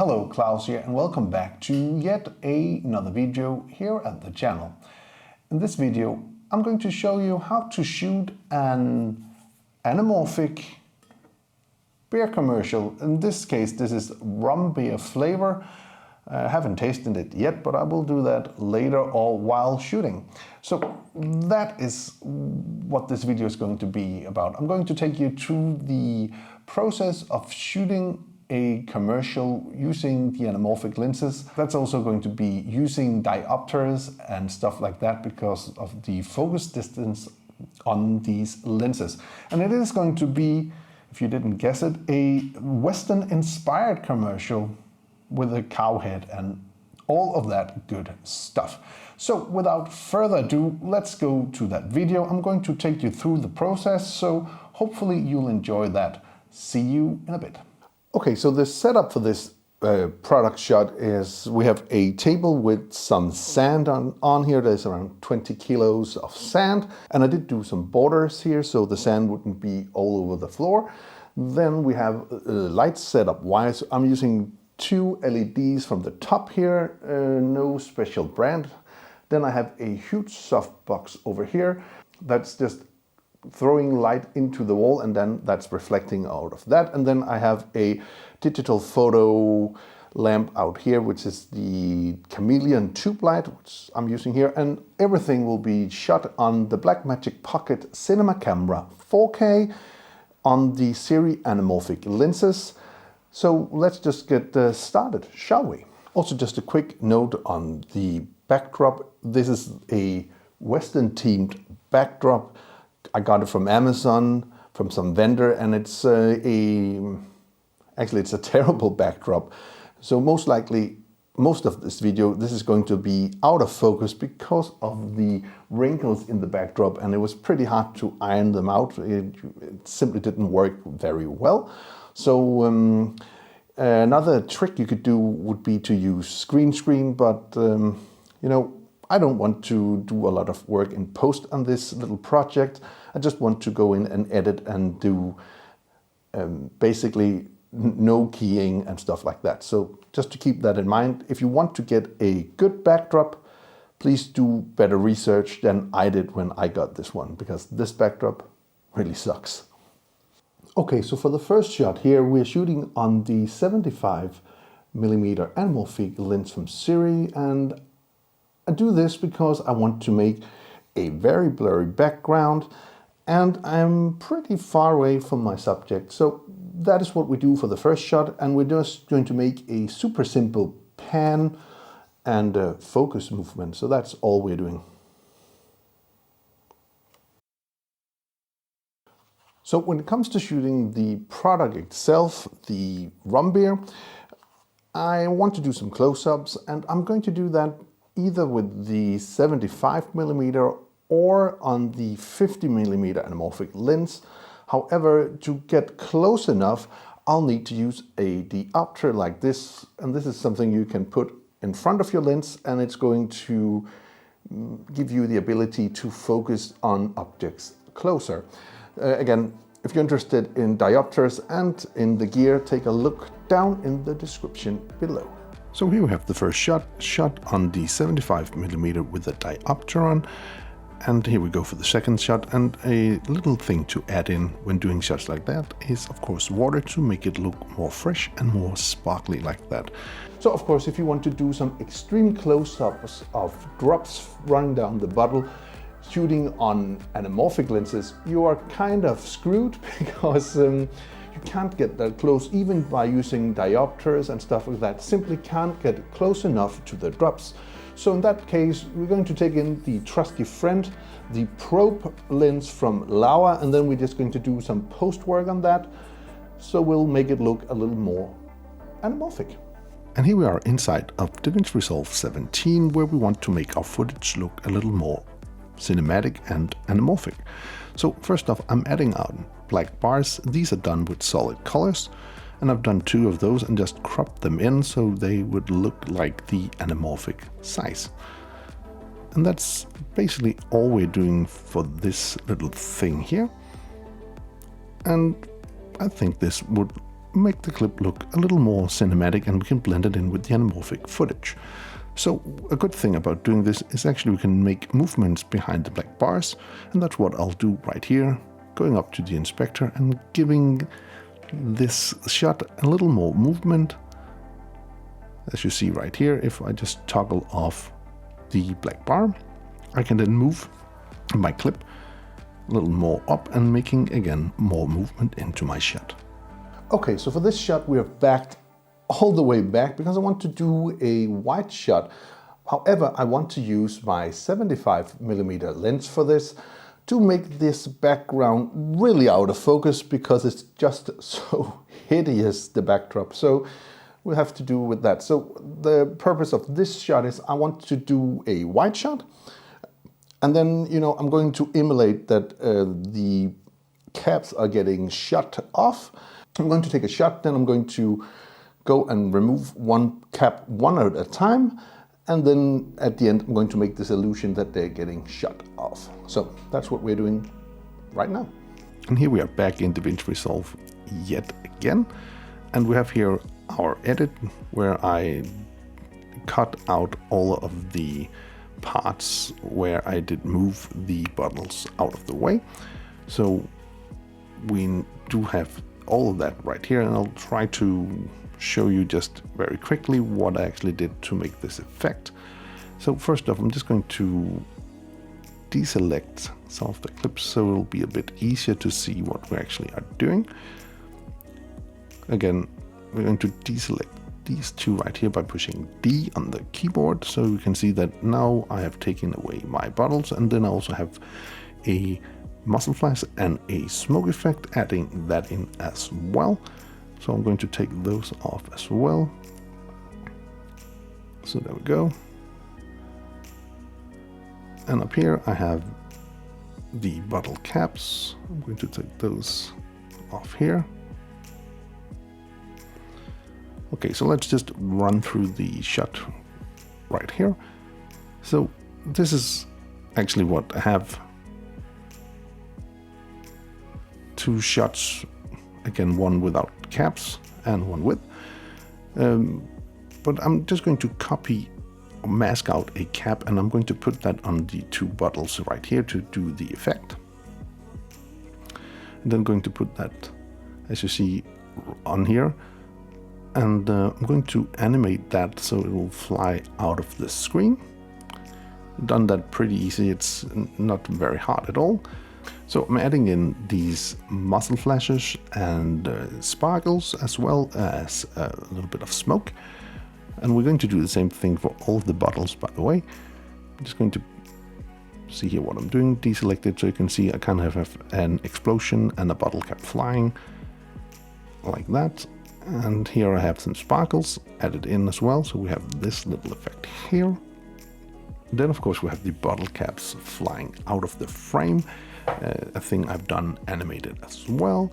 Hello, Klaus here, and welcome back to yet another video here at the channel. In this video, I'm going to show you how to shoot an anamorphic beer commercial. In this case, this is rum beer flavor. I haven't tasted it yet, but I will do that later or while shooting. So that is what this video is going to be about. I'm going to take you through the process of shooting a commercial using the anamorphic lenses. That's also going to be using diopters and stuff like that because of the focus distance on these lenses. And it is going to be, if you didn't guess it, a Western-inspired commercial with a cow head and all of that good stuff. So without further ado, let's go to that video. I'm going to take you through the process, so hopefully you'll enjoy that. See you in a bit. Okay, so the setup for this product shot is we have a table with some sand on here. There's around 20 kilos of sand, and I did do some borders here so the sand wouldn't be all over the floor. Then we have lights set up wires. I'm using 2 LEDs from the top here, no special brand. Then I have a huge softbox over here that's just throwing light into the wall, and then that's reflecting out of that. And then I have a digital photo lamp out here, which is the Chameleon tube light, which I'm using here, and everything will be shot on the Blackmagic Pocket Cinema Camera 4K on the Sirui anamorphic lenses. So let's just get started, shall we? Also, just a quick note on the backdrop. This is a Western themed backdrop. I got it from Amazon, from some vendor, and it's actually it's a terrible backdrop. So most likely, most of this video, this is going to be out of focus because of the wrinkles in the backdrop, and it was pretty hard to iron them out. It simply didn't work very well. So another trick you could do would be to use green screen, but you know, I don't want to do a lot of work in post on this little project. I just want to go in and edit and do basically no keying and stuff like that. So just to keep that in mind, if you want to get a good backdrop, please do better research than I did when I got this one, because this backdrop really sucks. Okay, so for the first shot here, we're shooting on the 75mm anamorphic lens from Sirui, and I do this because I want to make a very blurry background, and I'm pretty far away from my subject. So that is what we do for the first shot, and we're just going to make a super simple pan and a focus movement. So that's all we're doing. So when it comes to shooting the product itself, the rum beer, I want to do some close-ups, and I'm going to do that either with the 75mm or on the 50mm anamorphic lens. However, to get close enough, I'll need to use a diopter like this, and this is something you can put in front of your lens, and it's going to give you the ability to focus on objects closer. Again, if you're interested in diopters and in the gear, take a look down in the description below. So here we have the first shot on the 75mm with a diopter on. And here we go for the second shot, and a little thing to add in when doing shots like that is of course water to make it look more fresh and more sparkly like that. So of course, if you want to do some extreme close-ups of drops running down the bottle, shooting on anamorphic lenses, you are kind of screwed because you can't get that close even by using diopters and stuff like that. Simply can't get close enough to the drops. So in that case, we're going to take in the trusty friend, the probe lens from Laowa, and then we're just going to do some post work on that. So we'll make it look a little more anamorphic. And here we are inside of Davinci Resolve 17, where we want to make our footage look a little more cinematic and anamorphic. So first off, I'm adding on black bars. These are done with solid colors, and I've done 2 of those and just cropped them in so they would look like the anamorphic size. And that's basically all we're doing for this little thing here. And I think this would make the clip look a little more cinematic, and we can blend it in with the anamorphic footage. So a good thing about doing this is actually we can make movements behind the black bars, and that's what I'll do right here, going up to the inspector and giving this shot a little more movement. As you see right here, if I just toggle off the black bar, I can then move my clip a little more up and making again more movement into my shot. Okay, so for this shot we have backed all the way back because I want to do a wide shot. However, I want to use my 75mm lens for this to make this background really out of focus because it's just so hideous, the backdrop. So we'll have to do with that. So the purpose of this shot is I want to do a wide shot, and then, you know, I'm going to emulate that the caps are getting shut off. I'm going to take a shot, then I'm going to go and remove one cap one at a time, and then at the end I'm going to make this illusion that they're getting shut off. So that's what we're doing right now. And here we are back in Davinci Resolve yet again, and we have here our edit where I cut out all of the parts where I did move the bottles out of the way. So we do have all of that right here, and I'll try to show you just very quickly what I actually did to make this effect. So first off, I'm just going to deselect some of the clips so it'll be a bit easier to see what we actually are doing. Again, we're going to deselect these two right here by pushing D on the keyboard, so you can see that now I have taken away my bottles, and then I also have a muzzle flash and a smoke effect, adding that in as well. So I'm going to take those off as well. So there we go. And up here I have the bottle caps. I'm going to take those off here. Okay, so let's just run through the shot right here. So this is actually what I have. Two shots, again, one without caps and one with. But I'm just going to copy or mask out a cap, and I'm going to put that on the two bottles right here to do the effect. And then going to put that, as you see, on here. And I'm going to animate that so it will fly out of the screen. Done that pretty easy, it's not very hard at all. So I'm adding in these muzzle flashes and sparkles, as well as a little bit of smoke. And we're going to do the same thing for all of the bottles, by the way. I'm just going to see here what I'm doing, deselect it so you can see I kind of have an explosion and a bottle cap flying like that. And here I have some sparkles added in as well, so we have this little effect here. Then of course we have the bottle caps flying out of the frame, a thing I've done animated as well.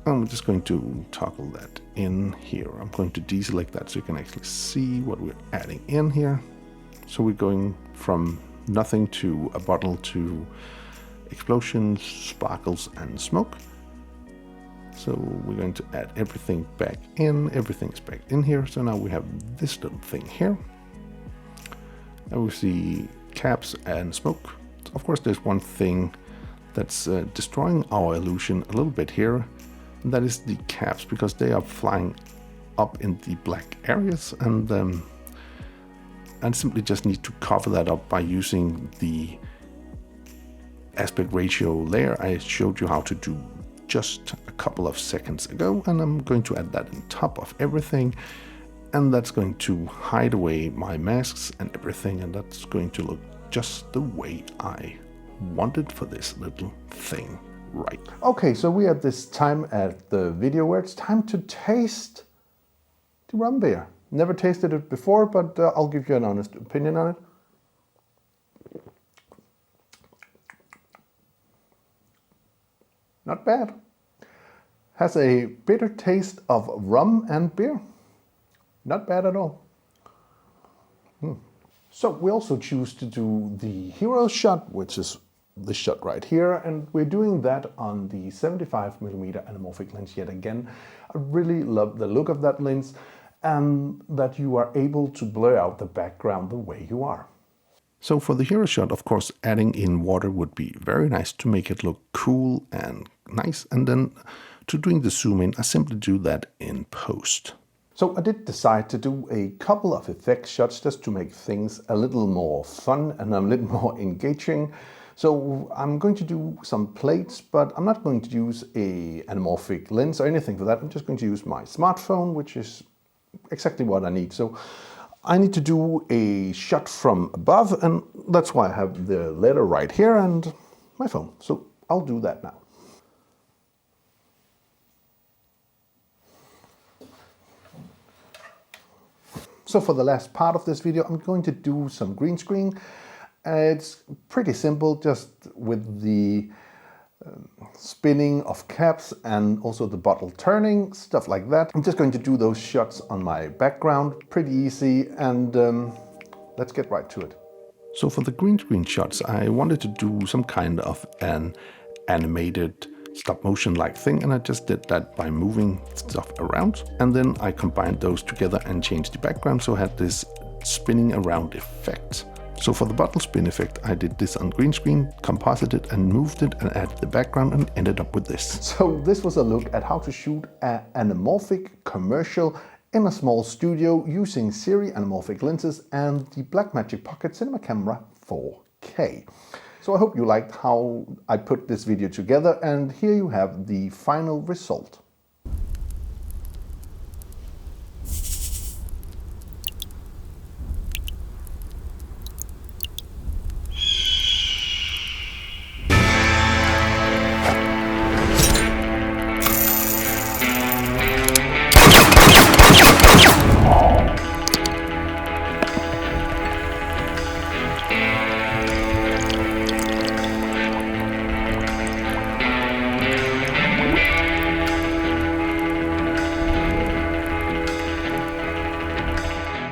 I'm just going to toggle that in here. I'm going to deselect that so you can actually see what we're adding in here. So we're going from nothing to a bottle to explosions, sparkles and smoke. So we're going to add everything back in. Everything's back in here. So now we have this little thing here. And we see caps and smoke. Of course, there's one thing that's destroying our illusion a little bit here. And that is the caps, because they are flying up in the black areas. And I simply just need to cover that up by using the aspect ratio layer I showed you how to do just a couple of seconds ago, and I'm going to add that on top of everything, and that's going to hide away my masks and everything, and that's going to look just the way I wanted for this little thing, right? Okay, so we are at this time at the video where it's time to taste the rum beer. Never tasted it before, but I'll give you an honest opinion on it. Not bad. Has a bitter taste of rum and beer. Not bad at all. So we also choose to do the hero shot, which is this shot right here, and we're doing that on the 75mm anamorphic lens yet again. I really love the look of that lens and that you are able to blur out the background the way you are. So for the hero shot, of course, adding in water would be very nice to make it look cool and nice, and then to doing the zoom in, I simply do that in post. So I did decide to do a couple of effect shots just to make things a little more fun and a little more engaging. So I'm going to do some plates, but I'm not going to use a anamorphic lens or anything for that. I'm just going to use my smartphone, which is exactly what I need. So I need to do a shot from above, and that's why I have the letter right here and my phone. So I'll do that now. So for the last part of this video, I'm going to do some green screen. It's pretty simple, just with the spinning of caps and also the bottle turning, stuff like that. I'm just going to do those shots on my background, pretty easy, and let's get right to it. So for the green screen shots, I wanted to do some kind of an animated stop motion like thing, and I just did that by moving stuff around, and then I combined those together and changed the background, so I had this spinning around effect. So for the bottle spin effect, I did this on green screen, composited and moved it and added the background and ended up with this. So this was a look at how to shoot an anamorphic commercial in a small studio using Sirui anamorphic lenses and the Blackmagic Pocket Cinema Camera 4K. So I hope you liked how I put this video together, and here you have the final result.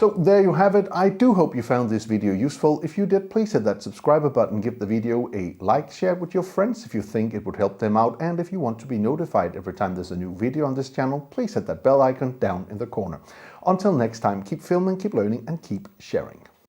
So there you have it. I do hope you found this video useful. If you did, please hit that subscribe button, give the video a like, share it with your friends if you think it would help them out, and if you want to be notified every time there's a new video on this channel, please hit that bell icon down in the corner. Until next time, keep filming, keep learning, and keep sharing.